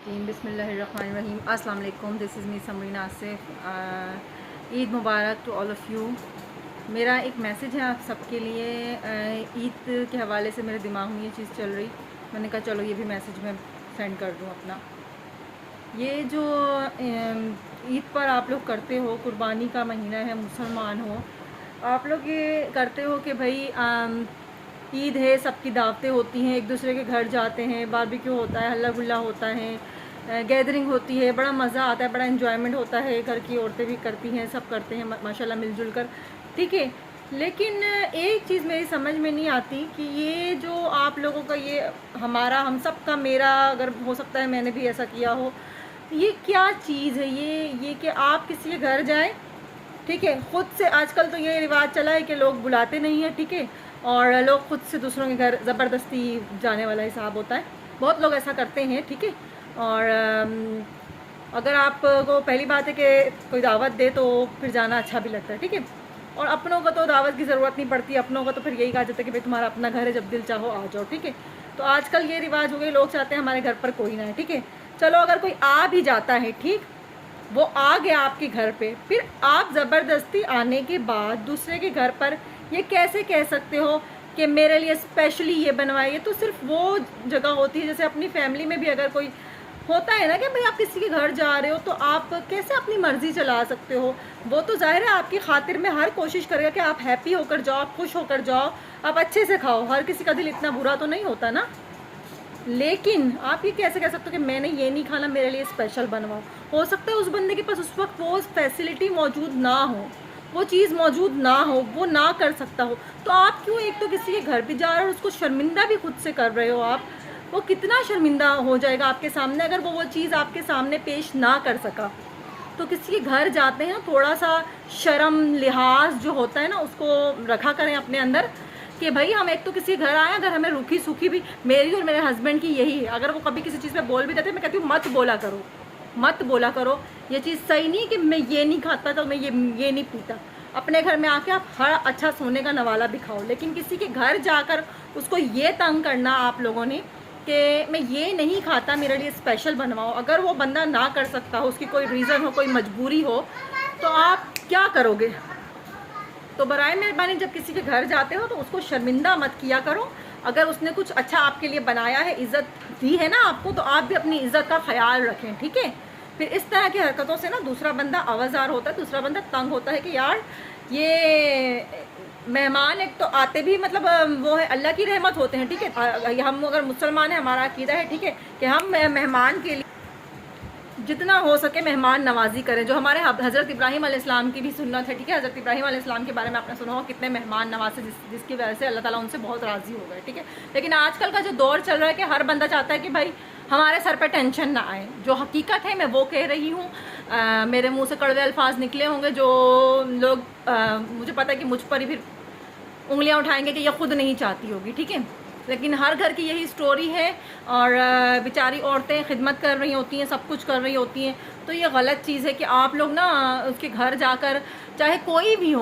रजीम बिस्मिल्लाहिर्रहमानिर्रहीम अस्सलाम वालेकुम। This is me Samreen Asif. Eid मुबारक टू ऑल ऑफ़ यू। मेरा एक मैसेज है आप सबके लिए। ईद के हवाले से मेरे दिमाग में ये चीज़ चल रही, मैंने कहा चलो ये भी मैसेज मैं सेंड कर दूँ अपना। ये जो ईद पर आप लोग करते हो, कुर्बानी का महीना है, मुसलमान हो, आप लोग ये करते हो कि भाई ईद है, सबकी दावतें होती हैं, एक दूसरे के घर जाते हैं, बारबेक्यू होता है, हल्ला गुल्ला होता है, गैदरिंग होती है, बड़ा मज़ा आता है, बड़ा एंजॉयमेंट होता है, घर की औरतें भी करती हैं, सब करते हैं माशाल्लाह मिलजुल कर, ठीक है। लेकिन एक चीज़ मेरी समझ में नहीं आती कि ये जो आप लोगों का, ये हमारा, हम सब का, मेरा, अगर हो सकता है मैंने भी ऐसा किया हो, ये क्या चीज़ है ये कि आप किसी के घर जाएं, ठीक है, ख़ुद से। आजकल तो ये रिवाज चला है कि लोग बुलाते नहीं हैं, ठीक है, और लोग ख़ुद से दूसरों के घर ज़बरदस्ती जाने वाला हिसाब होता है, बहुत लोग ऐसा करते हैं, ठीक है। और अगर आपको पहली बात है कि कोई दावत दे तो फिर जाना अच्छा भी लगता है, ठीक है। और अपनों को तो दावत की ज़रूरत नहीं पड़ती, अपनों का तो फिर यही कहा जाता है कि भाई तुम्हारा अपना घर है, जब दिल चाहो आ जाओ, ठीक है। तो आजकल ये रिवाज हो गए, लोग चाहते हैं हमारे घर पर कोई ना है, ठीक है। चलो अगर कोई आ भी जाता है, ठीक, वो आ गया आपके घर पे, फिर आप ज़बरदस्ती आने के बाद दूसरे के घर पर ये कैसे कह सकते हो कि मेरे लिए स्पेशली ये बनवाइए। तो सिर्फ वो जगह होती है, जैसे अपनी फैमिली में भी अगर कोई होता है ना कि भाई आप किसी के घर जा रहे हो तो आप कैसे अपनी मर्ज़ी चला सकते हो। वो तो जाहिर है आपकी खातिर में हर कोशिश करेगा कि आप हैप्पी होकर जाओ, आप खुश होकर जाओ, आप अच्छे से खाओ, हर किसी का दिल इतना बुरा तो नहीं होता ना। लेकिन आप ये कैसे कह सकते हो कि मैंने ये नहीं खाना, मेरे लिए स्पेशल बनवाओ। हो सकता है उस बंदे के पास उस वक्त वो फैसिलिटी मौजूद ना हो, वो चीज़ मौजूद ना हो, वो ना कर सकता हो, तो आप क्यों एक तो किसी के घर भी जा रहे हो और उसको शर्मिंदा भी खुद से कर रहे हो आप। वो कितना शर्मिंदा हो जाएगा आपके सामने अगर वो चीज़ आपके सामने पेश ना कर सका। तो किसी के घर जाते हैं, थोड़ा सा शर्म लिहाज जो होता है ना, उसको रखा करें अपने अंदर कि भाई हम एक तो किसी घर आए, अगर हमें रूखी सूखी भी, मेरी और मेरे हस्बैंड की यही है, अगर वो कभी किसी चीज़ पे बोल भी देते हैं, मैं कहती हूँ मत बोला करो, मत बोला करो। ये चीज़ सही नहीं कि मैं ये नहीं खाता तो मैं ये नहीं पीता। अपने घर में आके आप हर अच्छा सोने का नवाला भी खाओ, लेकिन किसी के घर जाकर उसको ये तंग करना आप लोगों ने कि मैं ये नहीं खाता, मेरे लिए स्पेशल बनवाओ। अगर वो बंदा ना कर सकता हो, उसकी कोई रीज़न हो, कोई मजबूरी हो, तो आप क्या करोगे। तो बराए मेहरबानी जब किसी के घर जाते हो तो उसको शर्मिंदा मत किया करो। अगर उसने कुछ अच्छा आपके लिए बनाया है, इज़्ज़त दी है ना आपको, तो आप भी अपनी इज़्ज़त का ख्याल रखें, ठीक है। फिर इस तरह की हरकतों से ना दूसरा बंदा आवाज़ार होता है, दूसरा बंदा तंग होता है कि यार ये मेहमान एक तो आते भी, मतलब वो है अल्लाह की रहमत होते हैं, ठीक है। हम अगर मुसलमान हैं, हमारा अकीदा है, ठीक है, कि हम मेहमान के लिए जितना हो सके मेहमान नवाजी करें, जो हमारे हज़रत इब्राहीम अलैहिस्सलाम की भी सुन्नत है, ठीक है। हज़रत इब्राहीम अलैहिस्सलाम के बारे में आपने सुना होगा, कितने मेहमान नवाजे, जिसकी वजह से अल्लाह ताला उनसे बहुत राज़ी हो गए, ठीक है। लेकिन आजकल का जो दौर चल रहा है कि हर बंदा चाहता है कि भाई हमारे सर पर टेंशन ना आए। जो हकीकत है मैं वो कह रही हूँ, मेरे मुँह से कड़वे अल्फाज निकले होंगे, जो लोग मुझे पता है कि मुझ पर ही फिर उंगलियाँ उठाएंगे कि यह खुद नहीं चाहती होगी, ठीक है। लेकिन हर घर की यही स्टोरी है, और बेचारी औरतें खिदमत कर रही होती हैं, सब कुछ कर रही होती हैं। तो ये गलत चीज़ है कि आप लोग ना उसके घर जाकर, चाहे कोई भी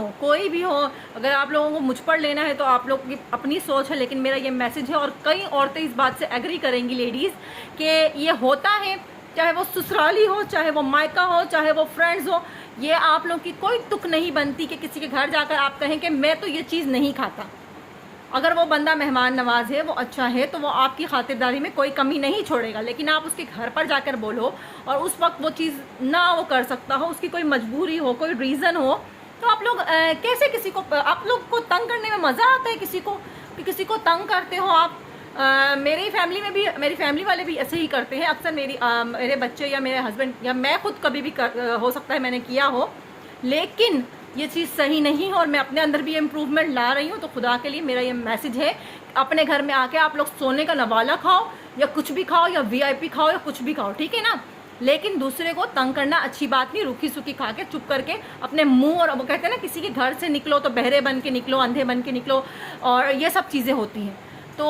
हो, अगर आप लोगों को मुझ पर लेना है तो आप लोग की अपनी सोच है, लेकिन मेरा ये मैसेज है, और कई औरतें इस बात से एग्री करेंगी लेडीज़, कि ये होता है, चाहे वो ससुराली हो, चाहे वो मायका हो, चाहे वो फ्रेंड्स हो। ये आप लोग की कोई तुक नहीं बनती कि किसी के घर जाकर आप कहें कि मैं तो ये चीज़ नहीं खाता। अगर वो बंदा मेहमान नवाज है, वो अच्छा है, तो वो आपकी खातिरदारी में कोई कमी नहीं छोड़ेगा। लेकिन आप उसके घर पर जाकर बोलो और उस वक्त वो चीज़ ना वो कर सकता हो, उसकी कोई मजबूरी हो, कोई रीज़न हो, तो आप लोग कैसे किसी को, आप लोग को तंग करने में मज़ा आता है किसी को, कि किसी को तंग करते हो आप। मेरी फैमिली में भी, मेरी फैमिली वाले भी ऐसे ही करते हैं अक्सर। मेरे बच्चे या मेरे हस्बैंड या मैं खुद कभी भी हो सकता है मैंने किया हो, लेकिन ये चीज़ सही नहीं है, और मैं अपने अंदर भी इम्प्रूवमेंट ला रही हूँ। तो खुदा के लिए मेरा ये मैसेज है, अपने घर में आके आप लोग सोने का नवाला खाओ, या कुछ भी खाओ, या VIP खाओ, या कुछ भी खाओ, ठीक है ना। लेकिन दूसरे को तंग करना अच्छी बात नहीं। रूखी सूखी खा के चुप करके अपने मुंह, और वो कहते हैं ना, किसी के घर से निकलो तो बहरे बन के निकलो, अंधे बन के निकलो, और ये सब चीज़ें होती हैं। तो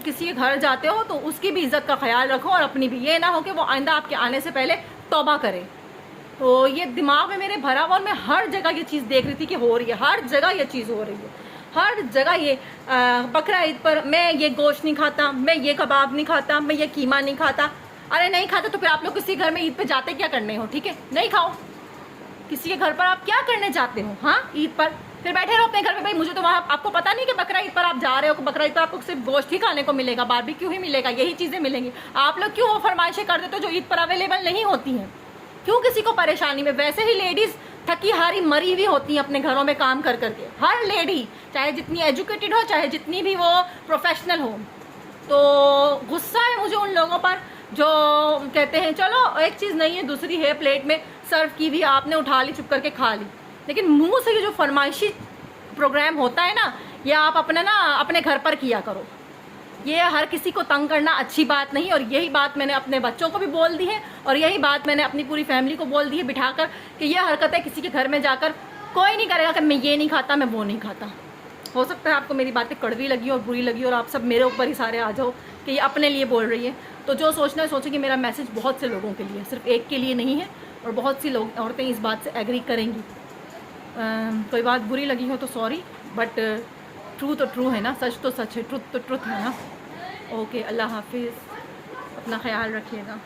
किसी के घर जाते हो तो उसकी भी इज़्ज़त का ख्याल रखो, और अपनी भी। ये ना हो कि वो आइंदा आपके आने से पहले तौबा करे। तो ये दिमाग में मेरे भरा हुआ, और मैं हर जगह ये चीज़ देख रही थी कि हो रही है, हर जगह ये चीज़ हो रही है, हर जगह ये। बकरा ईद पर मैं ये गोश्त नहीं खाता, मैं ये कबाब नहीं खाता, मैं ये कीमा नहीं खाता। अरे नहीं खाते तो फिर आप लोग किसी घर में ईद पे जाते क्या करने हो, ठीक है, नहीं खाओ। किसी के घर पर आप क्या करने जाते हो, हाँ, ईद पर फिर बैठे रहो अपने घर पे। भाई मुझे तो वहाँ आपको पता नहीं कि बकरा ईद पर आप जा रहे हो, बकरा ईद पर आपको सिर्फ गोश्त ही खाने को मिलेगा, बारबेक्यू ही मिलेगा, यही चीज़ें मिलेंगी। आप लोग क्यों वो फरमाइशें कर देते हो जो ईद पर अवेलेबल नहीं होती हैं? क्यों किसी को परेशानी में? वैसे ही लेडीज़ थकी हारी मरी हुई होती हैं अपने घरों में काम कर करके, हर लेडी, चाहे जितनी एजुकेटेड हो, चाहे जितनी भी वो प्रोफेशनल हो। तो गुस्सा है मुझे उन लोगों पर जो कहते हैं चलो एक चीज़ नहीं है दूसरी है, प्लेट में सर्व की भी आपने, उठा ली, चुप करके खा ली। लेकिन मुंह से ये जो फरमाइशी प्रोग्राम होता है ना, ये आप अपने घर पर किया करो। ये हर किसी को तंग करना अच्छी बात नहीं, और यही बात मैंने अपने बच्चों को भी बोल दी है, और यही बात मैंने अपनी पूरी फैमिली को बोल दी है बिठाकर कि ये हरकतें किसी के घर में जाकर कोई नहीं करेगा कि मैं ये नहीं खाता, मैं वो नहीं खाता। हो सकता है आपको मेरी बातें कड़वी लगी और बुरी लगी और आप सब मेरे ऊपर ही सारे आ जाओ कि ये अपने लिए बोल रही है। तो जो सोचना है सोचे कि मेरा मैसेज बहुत से लोगों के लिए, सिर्फ एक के लिए नहीं है, और बहुत सी लोग औरतें इस बात से एग्री करेंगी। कोई बात बुरी लगी हो तो सॉरी, बट ट्रू तो ट्रू है ना, सच तो सच है, ट्रुथ तो ट्रुथ है ना। ओके, अल्लाह हाफिज़, अपना ख्याल रखिएगा।